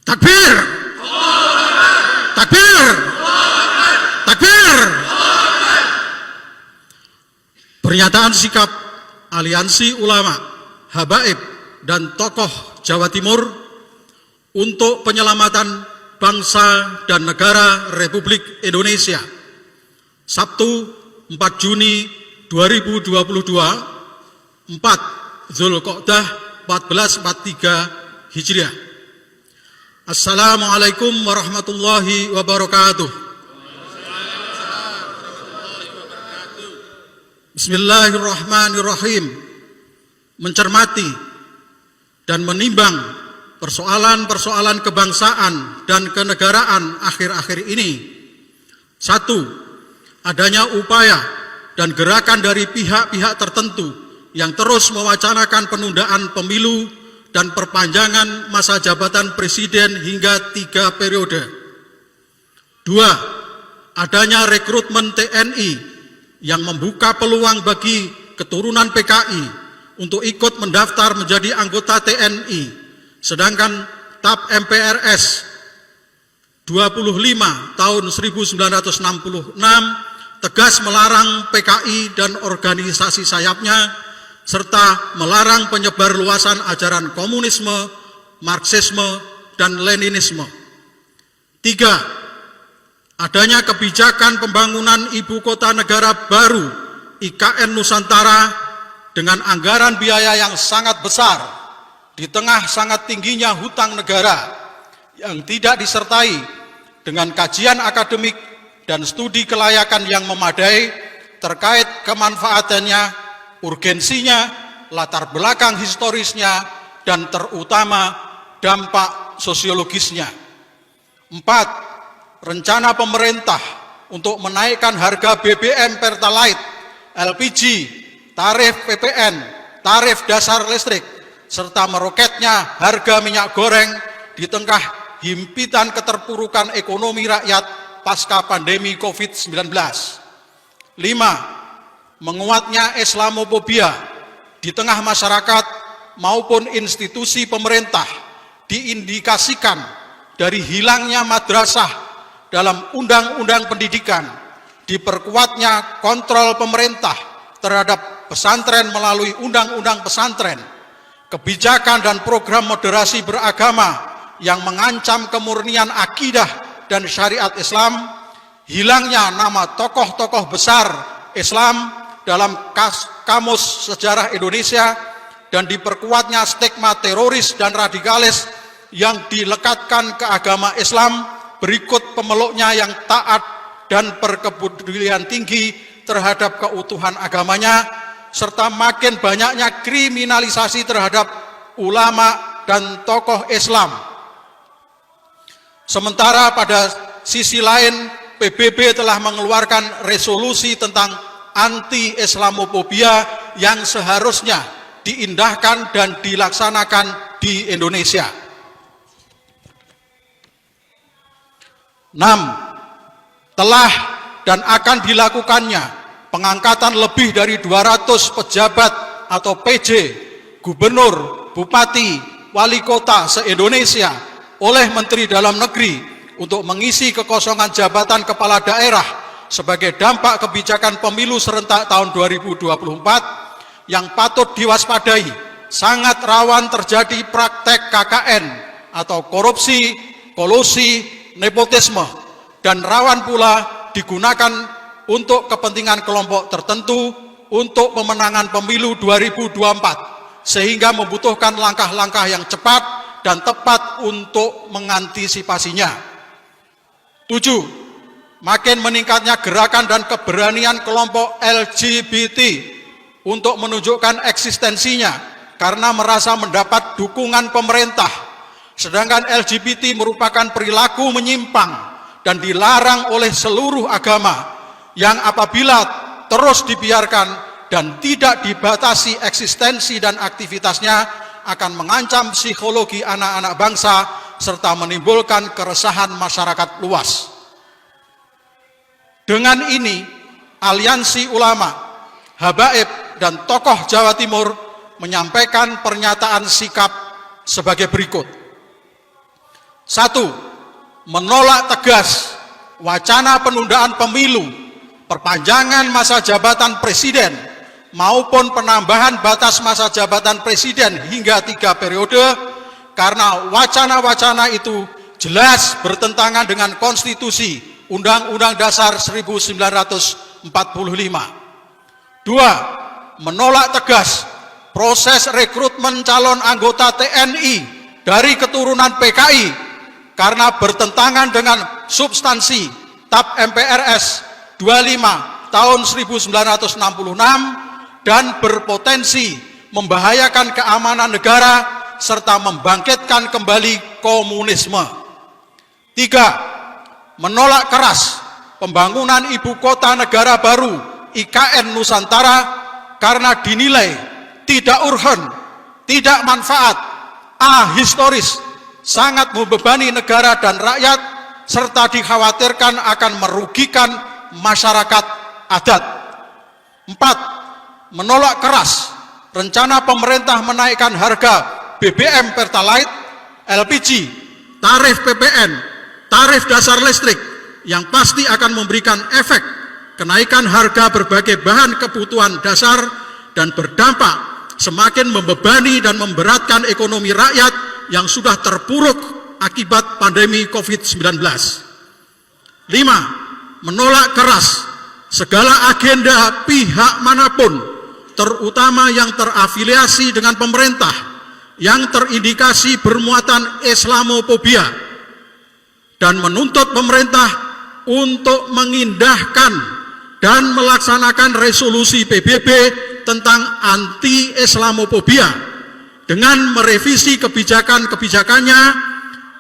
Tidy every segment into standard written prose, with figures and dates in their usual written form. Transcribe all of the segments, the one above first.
Takbir! Takbir! Takbir! Pernyataan sikap Aliansi Ulama, Habaib, dan tokoh Jawa Timur untuk penyelamatan bangsa dan negara Republik Indonesia. Sabtu 4 Juni 2022, 4 Zulqa'dah 1443 Hijriah. Assalamualaikum warahmatullahi wabarakatuh. Bismillahirrahmanirrahim. Mencermati dan menimbang persoalan-persoalan kebangsaan dan kenegaraan akhir-akhir ini. 1. Adanya upaya dan gerakan dari pihak-pihak tertentu yang terus mewacanakan penundaan pemilu dan perpanjangan masa jabatan presiden hingga 3 periode. 2. Adanya rekrutmen TNI yang membuka peluang bagi keturunan PKI untuk ikut mendaftar menjadi anggota TNI, sedangkan TAP MPRS 25 tahun 1966 tegas melarang PKI dan organisasi sayapnya serta melarang penyebar luasan ajaran komunisme, Marxisme, dan Leninisme. 3. Adanya kebijakan pembangunan ibu kota negara baru IKN Nusantara dengan anggaran biaya yang sangat besar di tengah sangat tingginya hutang negara yang tidak disertai dengan kajian akademik dan studi kelayakan yang memadai terkait kemanfaatannya, urgensinya, latar belakang historisnya, dan terutama dampak sosiologisnya. 4. Rencana pemerintah untuk menaikkan harga BBM Pertalite, LPG, tarif PPN, tarif dasar listrik, serta meroketnya harga minyak goreng di tengah himpitan keterpurukan ekonomi rakyat pasca pandemi COVID-19. 5. Menguatnya Islamofobia di tengah masyarakat maupun institusi pemerintah diindikasikan dari hilangnya madrasah dalam undang-undang pendidikan, diperkuatnya kontrol pemerintah terhadap pesantren melalui undang-undang pesantren, kebijakan dan program moderasi beragama yang mengancam kemurnian akidah dan syariat Islam, hilangnya nama tokoh-tokoh besar Islam dalam kamus sejarah Indonesia, dan diperkuatnya stigma teroris dan radikalis yang dilekatkan ke agama Islam berikut pemeluknya yang taat dan berkepedulian tinggi terhadap keutuhan agamanya, serta makin banyaknya kriminalisasi terhadap ulama dan tokoh Islam. Sementara pada sisi lain, PBB telah mengeluarkan resolusi tentang anti-Islamofobia yang seharusnya diindahkan dan dilaksanakan di Indonesia. 6. Telah dan akan dilakukannya pengangkatan lebih dari 200 pejabat atau PJ, gubernur, bupati, wali kota se-Indonesia oleh Menteri Dalam Negeri untuk mengisi kekosongan jabatan kepala daerah sebagai dampak kebijakan pemilu serentak tahun 2024 yang patut diwaspadai. Sangat rawan terjadi praktek KKN atau korupsi, kolusi, nepotisme, dan rawan pula digunakan untuk kepentingan kelompok tertentu untuk pemenangan pemilu 2024, sehingga membutuhkan langkah-langkah yang cepat dan tepat untuk mengantisipasinya. 7. Makin meningkatnya gerakan dan keberanian kelompok LGBT untuk menunjukkan eksistensinya karena merasa mendapat dukungan pemerintah, sedangkan LGBT merupakan perilaku menyimpang dan dilarang oleh seluruh agama yang apabila terus dibiarkan dan tidak dibatasi eksistensi dan aktivitasnya akan mengancam psikologi anak-anak bangsa serta menimbulkan keresahan masyarakat luas. Dengan ini, Aliansi Ulama, Habaib, dan tokoh Jawa Timur menyampaikan pernyataan sikap sebagai berikut. 1. Menolak tegas wacana penundaan pemilu, perpanjangan masa jabatan presiden, maupun penambahan batas masa jabatan presiden hingga 3 periode, karena wacana-wacana itu jelas bertentangan dengan konstitusi Undang-Undang Dasar 1945. 2. Menolak tegas proses rekrutmen calon anggota TNI dari keturunan PKI karena bertentangan dengan substansi TAP MPRS 25 tahun 1966 dan berpotensi membahayakan keamanan negara serta membangkitkan kembali komunisme. 3. Menolak keras pembangunan ibu kota negara baru IKN Nusantara karena dinilai tidak urgen, tidak manfaat, ahistoris, sangat membebani negara dan rakyat, serta dikhawatirkan akan merugikan masyarakat adat. 4. Menolak keras rencana pemerintah menaikkan harga BBM Pertalite, LPG, tarif PPN, tarif dasar listrik yang pasti akan memberikan efek kenaikan harga berbagai bahan kebutuhan dasar dan berdampak semakin membebani dan memberatkan ekonomi rakyat yang sudah terpuruk akibat pandemi COVID-19. 5. Menolak keras segala agenda pihak manapun, terutama yang terafiliasi dengan pemerintah, yang terindikasi bermuatan Islamofobia, dan menuntut pemerintah untuk mengindahkan dan melaksanakan resolusi PBB tentang anti-Islamofobia dengan merevisi kebijakan-kebijakannya,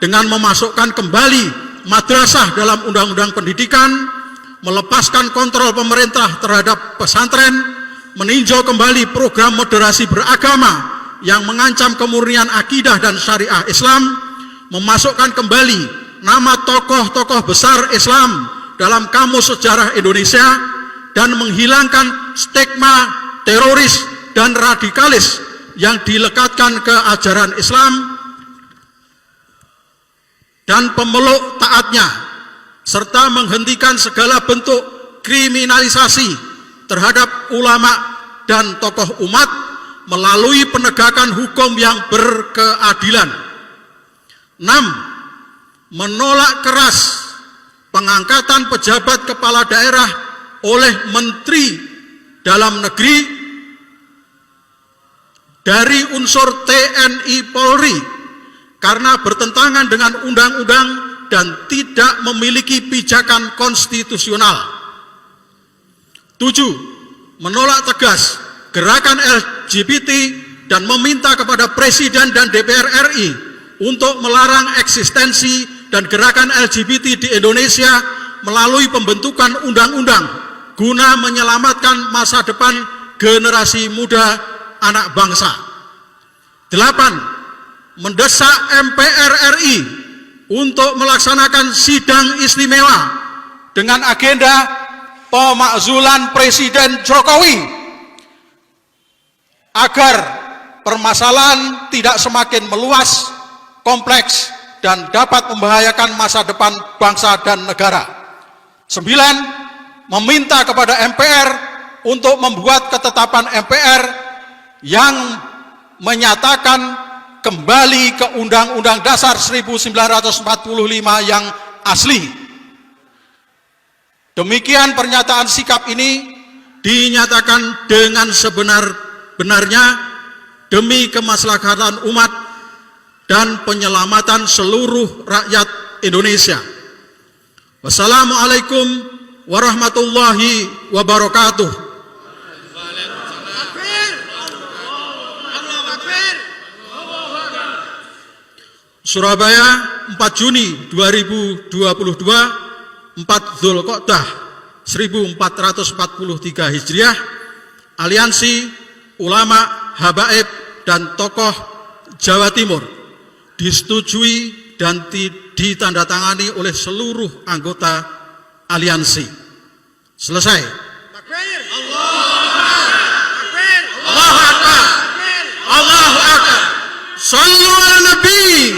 dengan memasukkan kembali madrasah dalam Undang-Undang Pendidikan, melepaskan kontrol pemerintah terhadap pesantren, meninjau kembali program moderasi beragama yang mengancam kemurnian akidah dan syariah Islam, memasukkan kembali nama tokoh-tokoh besar Islam dalam Kamus Sejarah Indonesia, dan menghilangkan stigma teroris dan radikalis yang dilekatkan ke ajaran Islam dan pemeluk taatnya, serta menghentikan segala bentuk kriminalisasi terhadap ulama dan tokoh umat melalui penegakan hukum yang berkeadilan. 6. Menolak keras pengangkatan pejabat kepala daerah oleh Menteri Dalam Negeri dari unsur TNI Polri karena bertentangan dengan undang-undang dan tidak memiliki pijakan konstitusional. 7. Menolak tegas gerakan LGBT dan meminta kepada Presiden dan DPR RI untuk melarang eksistensi dan gerakan LGBT di Indonesia melalui pembentukan undang-undang guna menyelamatkan masa depan generasi muda anak bangsa. 8. Mendesak MPR RI untuk melaksanakan sidang istimewa dengan agenda pemakzulan Presiden Jokowi agar permasalahan tidak semakin meluas, kompleks, dan dapat membahayakan masa depan bangsa dan negara. 9. Meminta kepada MPR untuk membuat ketetapan MPR yang menyatakan kembali ke Undang-Undang Dasar 1945 yang asli. Demikian pernyataan sikap ini dinyatakan dengan sebenar-benarnya demi kemaslahatan umat dan penyelamatan seluruh rakyat Indonesia. Wassalamualaikum warahmatullahi wabarakatuh. Surabaya, 4 Juni 2022, 4 Dzulqa'dah 1443 Hijriah, Aliansi Ulama Habaib dan Tokoh Jawa Timur disetujui dan ditandatangani oleh seluruh anggota aliansi. Selesai. Allahu Akbar. Allahu Akbar. صلوا على النبي